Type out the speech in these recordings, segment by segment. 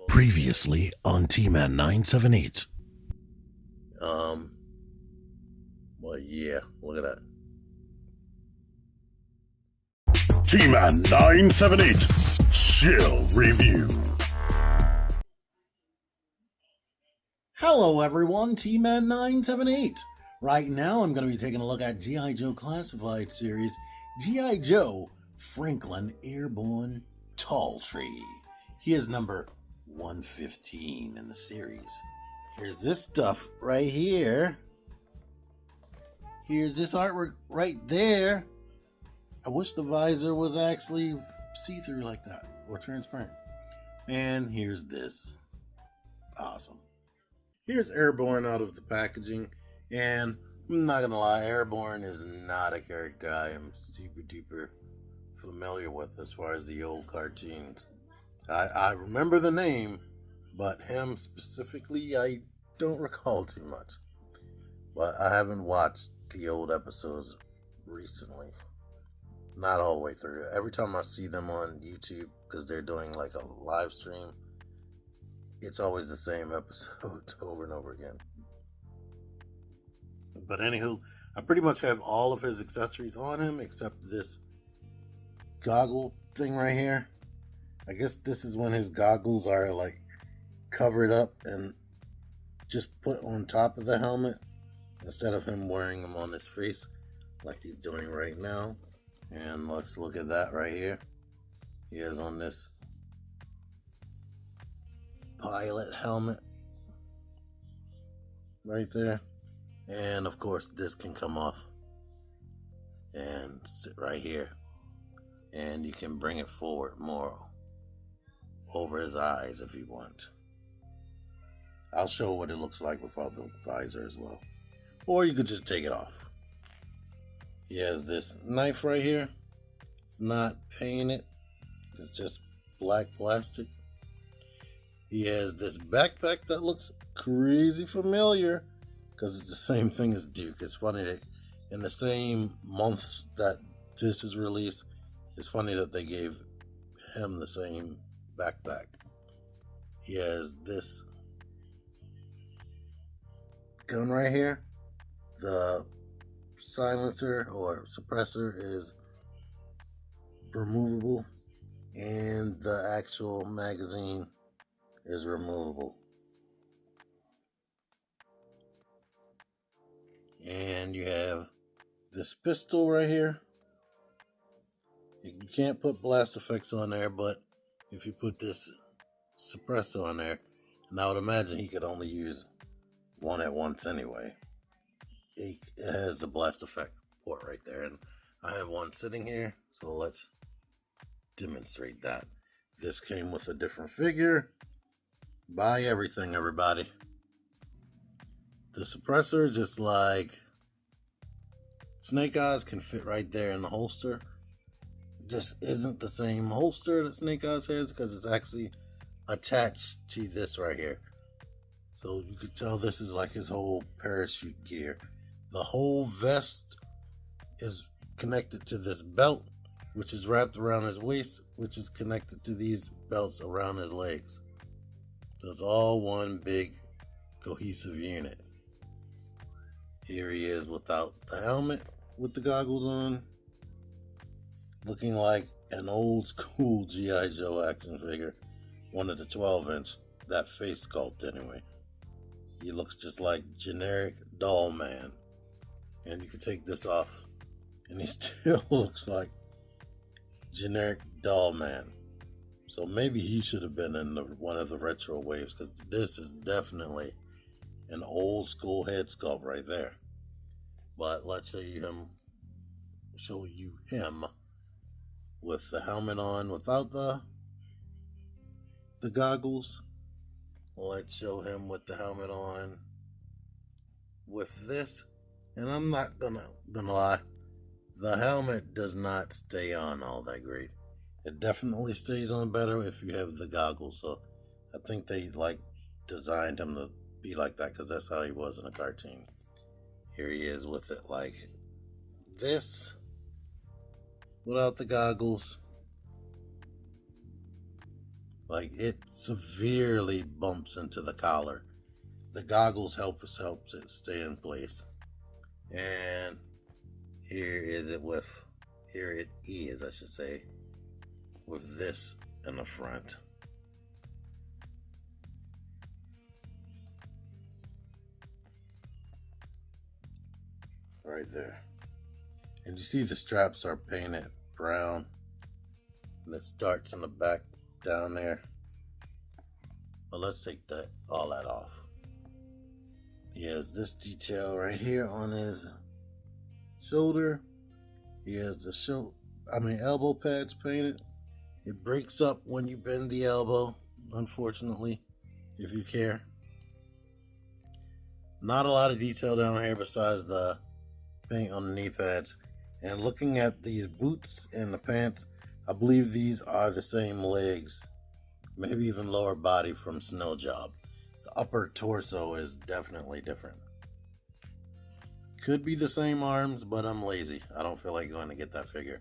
Previously on T-Man 978. Well, yeah, look at that. T-Man 978 Chill Review. Hello everyone, T-Man 978. Right now I'm going to be taking a look at G.I. Joe Classified Series, G.I. Joe Franklin Airborne Talltree. He is number 115 in the series. Here's this stuff right here. Here's this artwork right there. I wish the visor was actually see-through like that, or transparent. And here's this. Awesome. Here's Airborne out of the packaging, and I'm not gonna lie, Airborne is not a character I am super duper familiar with as far as the old cartoons. I remember the name, but him specifically I don't recall too much. But I haven't watched the old episodes recently. Not all the way through. Every time I see them on YouTube, because they're doing like a live stream, it's always the same episode over and over again. But anywho, I pretty much have all of his accessories on him except this goggle thing right here. I guess this is when his goggles are like covered up and just put on top of the helmet instead of him wearing them on his face like he's doing right now. And let's look at that right here. He has on this pilot helmet right there, and of course this can come off and sit right here, and you can bring it forward more over his eyes if you want. I'll show what it looks like without the visor as well, or you could just take it off. He has this knife right here. It's not painted, it's just black plastic. He has this backpack that looks crazy familiar because it's the same thing as Duke. It's funny that in the same months that this is released, it's funny that they gave him the same backpack. He has this gun right here. The silencer or suppressor is removable, and the actual magazine is removable. And you have this pistol right here. You can't put blast effects on there, but if you put this suppressor on there, and I would imagine he could only use one at once anyway. It has the blast effect port right there, and I have one sitting here, so let's demonstrate that. This came with a different figure. Buy everything, everybody. The suppressor, just like Snake Eyes, can fit right there in the holster. This isn't the same holster that Snake Eyes has because it's actually attached to this right here. So you could tell this is like his whole parachute gear. The whole vest is connected to this belt, which is wrapped around his waist, which is connected to these belts around his legs. So it's all one big cohesive unit. Here he is without the helmet, with the goggles on, looking like an old school G.I. Joe action figure, one of the 12-inch, that face sculpt anyway. He looks just like generic doll man. And you can take this off, and he still looks like generic doll man. So maybe he should have been in one of the retro waves, because this is definitely an old school head sculpt right there. But let's show you him with the helmet on without the goggles. Let's show him with the helmet on with this. And I'm not gonna lie, the helmet does not stay on all that great. It definitely stays on better if you have the goggles. So I think they like designed him to be like that because that's how he was in a cartoon. Here he is with it like this, without the goggles. Like, it severely bumps into the collar. The goggles helps it stay in place. And here it is, I should say, with this in the front. Right there. And you see the straps are painted brown. And it starts in the back down there. But let's take all that off. He has this detail right here on his shoulder. He has the elbow pads painted. It breaks up when you bend the elbow, unfortunately, if you care. Not a lot of detail down here besides the paint on the knee pads. And looking at these boots and the pants, I believe these are the same legs, maybe even lower body from Snow Job. The upper torso is definitely different. Could be the same arms, but I'm lazy. I don't feel like going to get that figure.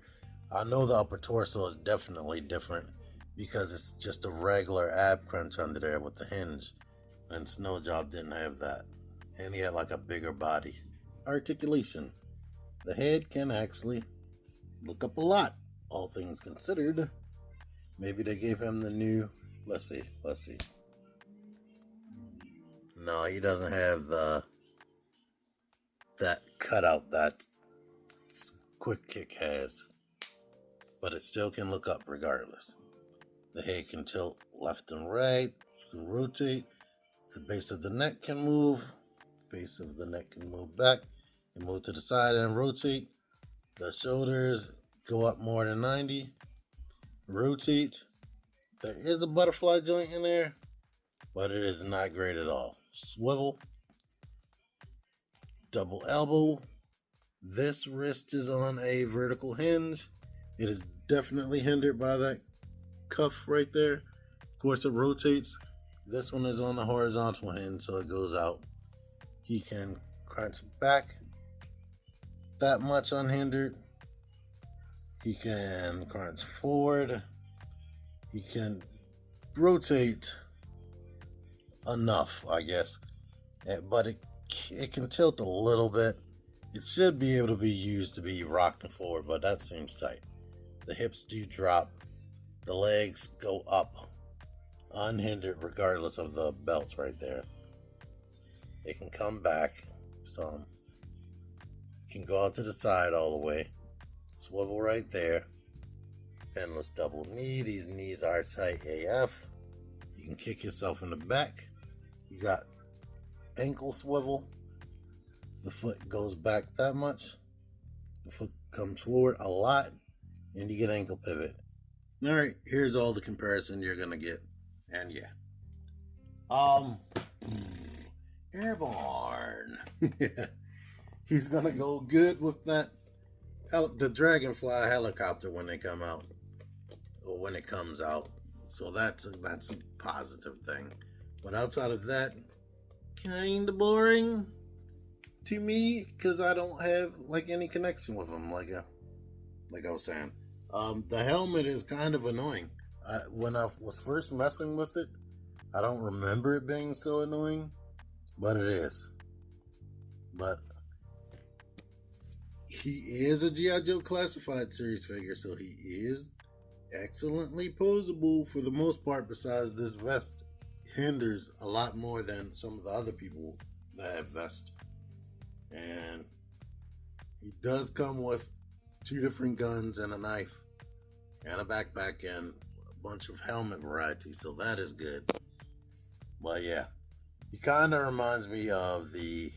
I know the upper torso is definitely different because it's just a regular ab crunch under there with the hinge. And Snow Job didn't have that. And he had like a bigger body. Articulation. The head can actually look up a lot, all things considered. Maybe they gave him the new... Let's see. No, he doesn't have that cutout that Quick Kick has. But it still can look up regardless. The head can tilt left and right. You can rotate. The base of the neck can move. Base of the neck can move back. You move to the side and rotate. The shoulders go up more than 90. Rotate. There is a butterfly joint in there, but it is not great at all. Swivel. Double elbow. This wrist is on a vertical hinge. It is definitely hindered by that cuff right there. Of course, it rotates. This one is on the horizontal hinge, so it goes out. He can crunch back that much unhindered. He can crunch forward. He can rotate enough, I guess. But it can tilt a little bit. It should be able to be used to be rocking forward, but that seems tight. The hips do drop. The legs go up unhindered regardless of the belts right there. It can come back some. Can go out to the side all the way. Swivel right there. Pinless double knee. These knees are tight AF. You can kick yourself in the back. You got ankle swivel. The foot goes back that much. The foot comes forward a lot. And you get ankle pivot. Alright, here's all the comparison you're going to get. And yeah. Airborne. He's gonna go good with the Dragonfly helicopter when they come out, or when it comes out. So that's a positive thing. But outside of that, kind of boring to me because I don't have like any connection with him. Like I was saying, the helmet is kind of annoying. When I was first messing with it, I don't remember it being so annoying. But it is. But he is a G.I. Joe classified series figure, so he is excellently posable for the most part, besides this vest hinders a lot more than some of the other people that have vests. And he does come with 2 different guns and a knife and a backpack and a bunch of helmet varieties, so that is good. But yeah. He kind of reminds me of the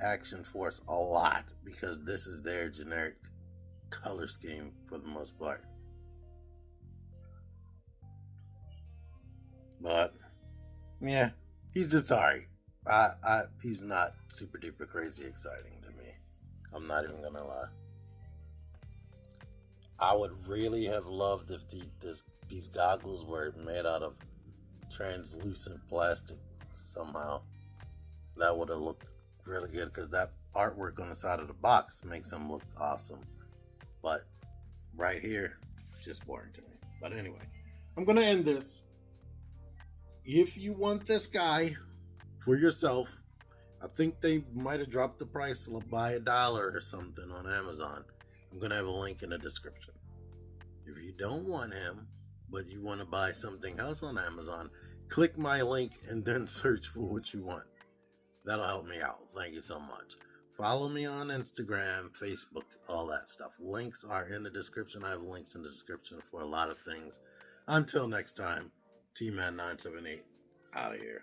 Action Force a lot because this is their generic color scheme for the most part. But yeah, he's just alright. He's not super duper crazy exciting to me. I'm not even gonna lie. I would really have loved if these goggles were made out of translucent plastic. Somehow that would have looked really good because that artwork on the side of the box makes them look awesome. But right here, it's just boring to me. But anyway, I'm gonna end this. if you want this guy for yourself, I think they might have dropped the price by $1 or something on Amazon. I'm going to have a link in the description. If you don't want him, but you want to buy something else on Amazon, click my link and then search for what you want. That'll help me out. Thank you so much. Follow me on Instagram, Facebook, all that stuff. Links are in the description. I have links in the description for a lot of things. Until next time, T-Man 978 out of here.